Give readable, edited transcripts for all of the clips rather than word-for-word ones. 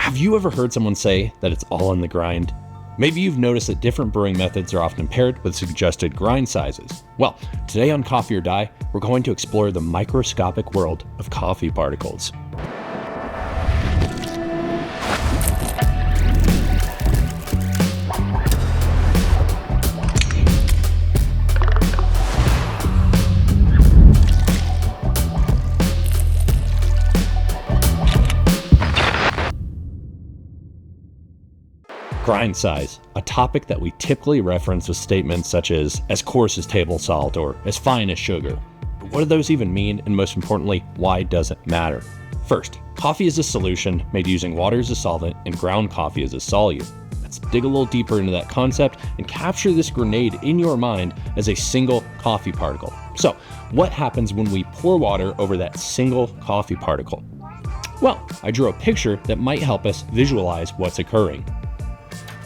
Have you ever heard someone say that it's all in the grind? Maybe you've noticed that different brewing methods are often paired with suggested grind sizes. Well, today on Coffee or Die, we're going to explore the microscopic world of coffee particles. Grind size, a topic that we typically reference with statements such as coarse as table salt or as fine as sugar. But what do those even mean, and most importantly, why does it matter? First, coffee is a solution made using water as a solvent and ground coffee as a solute. Let's dig a little deeper into that concept and capture this grenade in your mind as a single coffee particle. So, what happens when we pour water over that single coffee particle? Well, I drew a picture that might help us visualize what's occurring.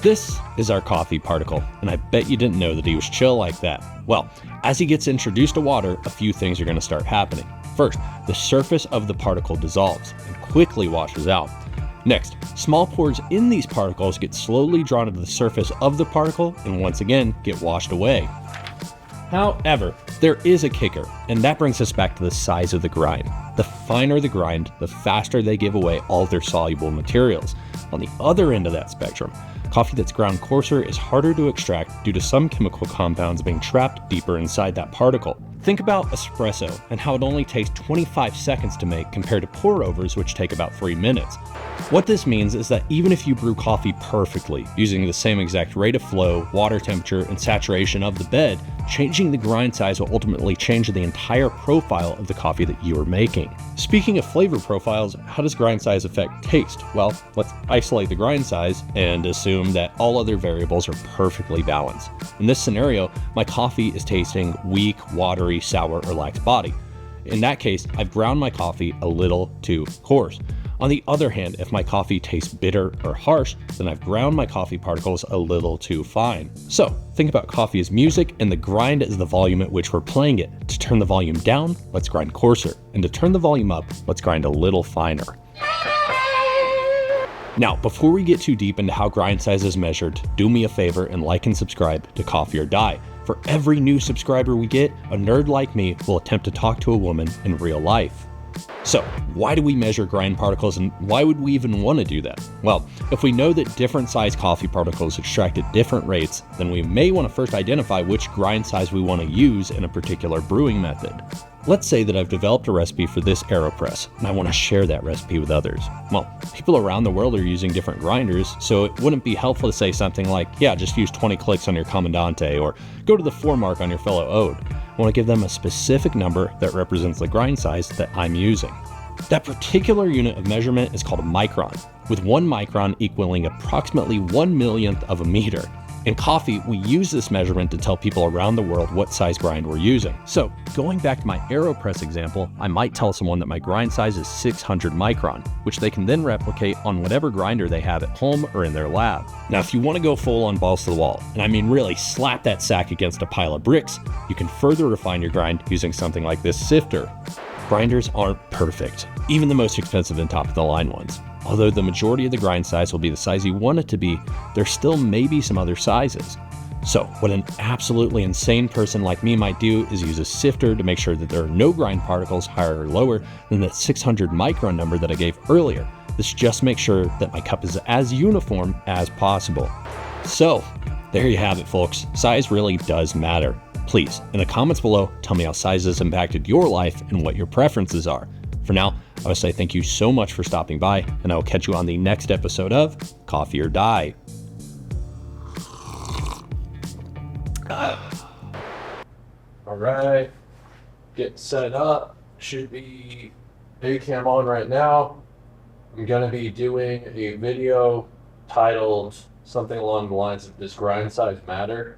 This is our coffee particle, and I bet you didn't know that he was chill like that. Well, as he gets introduced to water, a few things are going to start happening. First, the surface of the particle dissolves and quickly washes out. Next, small pores in these particles get slowly drawn to the surface of the particle and once again get washed away. However, there is a kicker, and that brings us back to the size of the grind. The finer the grind, the faster they give away all their soluble materials. On the other end of that spectrum, coffee that's ground coarser is harder to extract due to some chemical compounds being trapped deeper inside that particle. Think about espresso and how it only takes 25 seconds to make compared to pour-overs, which take about 3 minutes. What this means is that even if you brew coffee perfectly, using the same exact rate of flow, water temperature, and saturation of the bed, changing the grind size will ultimately change the entire profile of the coffee that you are making. Speaking of flavor profiles, how does grind size affect taste? Well, let's isolate the grind size and assume that all other variables are perfectly balanced. In this scenario, my coffee is tasting weak, watery, sour, or lax body. In that case, I've ground my coffee a little too coarse. On the other hand, if my coffee tastes bitter or harsh, then I've ground my coffee particles a little too fine. So, think about coffee as music and the grind as the volume at which we're playing it. To turn the volume down, let's grind coarser. And to turn the volume up, let's grind a little finer. Now, before we get too deep into how grind size is measured, do me a favor and like and subscribe to Coffee or Die. For every new subscriber we get, a nerd like me will attempt to talk to a woman in real life. So, why do we measure grind particles, and why would we even want to do that? Well, if we know that different size coffee particles extract at different rates, then we may want to first identify which grind size we want to use in a particular brewing method. Let's say that I've developed a recipe for this AeroPress, and I want to share that recipe with others. Well, people around the world are using different grinders, so it wouldn't be helpful to say something like, yeah, just use 20 clicks on your Commandante, or go to the 4 mark on your fellow Ode. I want to give them a specific number that represents the grind size that I'm using. That particular unit of measurement is called a micron, with 1 micron equaling approximately 1/1,000,000th of a meter. In coffee, we use this measurement to tell people around the world what size grind we're using. So, going back to my AeroPress example, I might tell someone that my grind size is 600 micron, which they can then replicate on whatever grinder they have at home or in their lab. Now, if you want to go full on balls to the wall, and I mean really slap that sack against a pile of bricks, you can further refine your grind using something like this sifter. Grinders aren't perfect, even the most expensive and top-of-the-line ones. Although the majority of the grind size will be the size you want it to be, there still may be some other sizes. So, what an absolutely insane person like me might do is use a sifter to make sure that there are no grind particles higher or lower than the 600 micron number that I gave earlier. This just makes sure that my cup is as uniform as possible. So, there you have it, folks. Size really does matter. Please, in the comments below, tell me how size has impacted your life and what your preferences are. For now, I would say thank you so much for stopping by, and I will catch you on the next episode of Coffee or Die. All right, getting set up. Should be cam on right now. I'm gonna be doing a video titled something along the lines of "Does grind size matter?"